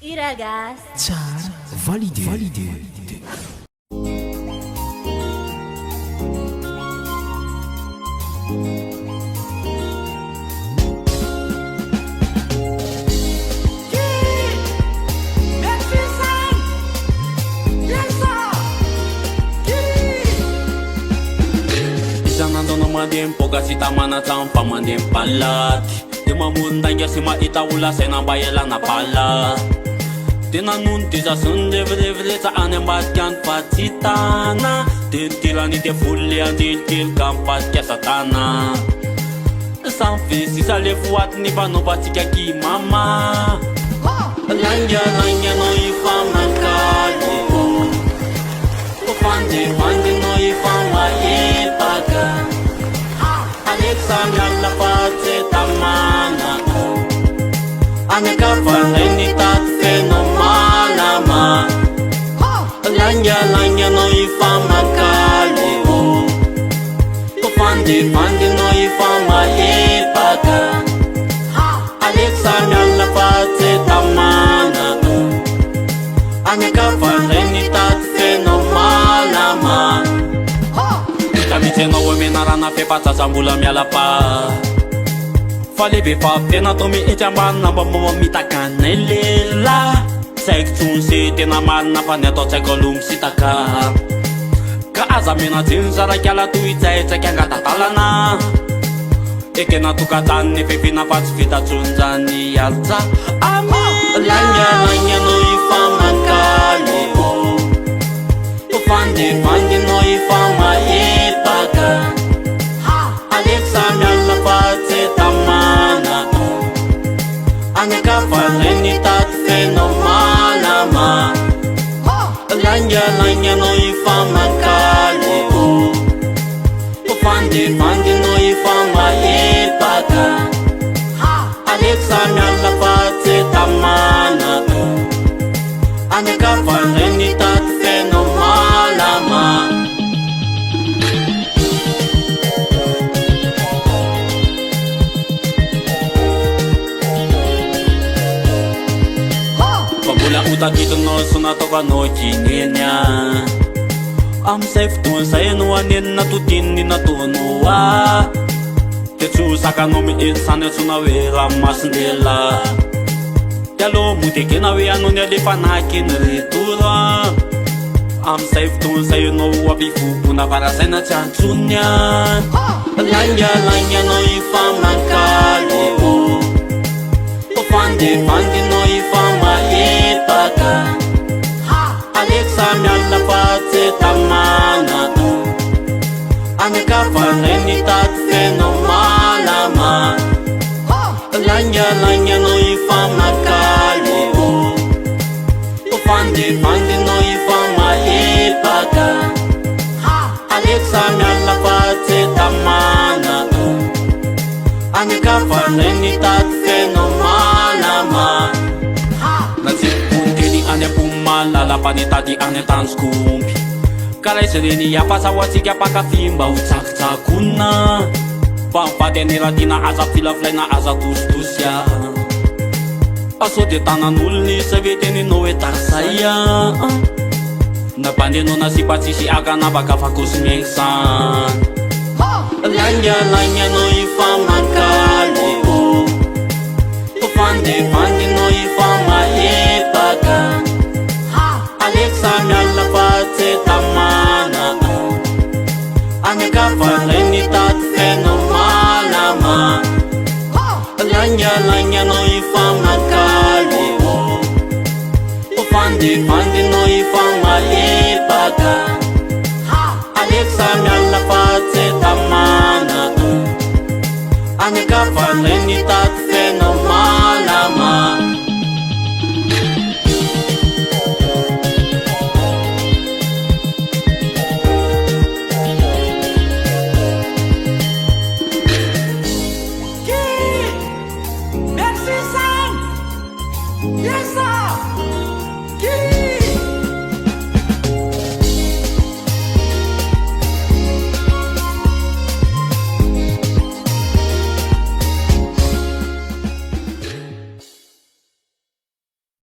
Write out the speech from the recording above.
I ragazzi. Tsara, validé. Isan'andro no mandeha miboaka sy hita mana-trano fa mandeha mipalaty. De mamoron-dainga sy mahita olona saina mba ialana bala. Tena noho ny dezasy ny rehefa any ambadika any fa tsy tana. De nitirany de voly le anjelitely ka mipasika satana. Samy vesisa le foatiny fanaovantsika kimama. Lainga no ifamankalo, fandefandy no ifamahepaka. Aleky samy alina fa tsy tamana. Anakafanay ny taty feno malama. Lainga no ifamankalo, fandefandy no ifamahepaka. Aleky samy alina fa tsy tamana. Anakafanay ny taty feno malama. Kamitsyanao amenarana fefatsatsambola mialapa. Fa lehibe fapena to mihitsy ambanina mba mamamitaka-nay lela. Saiko tsony se tena marina fa ny atao tsaiko aloha misitaka. Ka aza menajeny zarakiala toy itsaitsaky angadadalana. Ekena tokatany ny fefina fa tsy vita tsonjany alza. Lainga no ifamankalo, fandefandy no ifamahepaka. Aleky samy alina fa tsy tamana. Anakafanay ny taty feno malama. Lainga no ifamankalo, fandefandy no ifamahepaka. Aleky samy alina fa tsy tamana. Anakafanay ny taty feno malama. Mbola hotakitonao so nataovanao kinenya. Am'izay fotoana zay no anenina totininy nataonao. De tsy ho sakanao mihitsy sany antsona hoe ranomasindela. De aloha modekena hoe anao ny alefanaky ny retoro. Am'izay fotoana zay anao avivobona varazaina tsy antsonya. Lainga no ifamankalo, fandefandy no ifamahepaka. Aleky samy alina fa tsy tamana. Anakafanay ny taty feno malama. Lainga no ifamankalo, fandefandy no ifamahepaka. Aleky samy alina fa tsy tamana. Anakafanay ny taty feno malama. Natsipokely any ampomalala fa nitady any an-tanjokompy. Ka raha izy reny afasahoatsika mpakafy mba ho tsakitsakona. Fa mivady aneradina aza filafilaina aza tositosya. Aso de tanan'olo ny savy teninao hoe tarsaya. Nabandenao nasipatsisy akana baka fakosy miaigny. Lainga no ifamankalo, fandefandy no ifamahepaka. Aleky samy alina fa tsy tamana. Anakafanay ny taty feno malama. Lainga no ifamankalo, fandefandy no ifamahepaka. Aleky samy alina fa tsy tamana. Anakafanay ny taty feno malama. Yes, sir.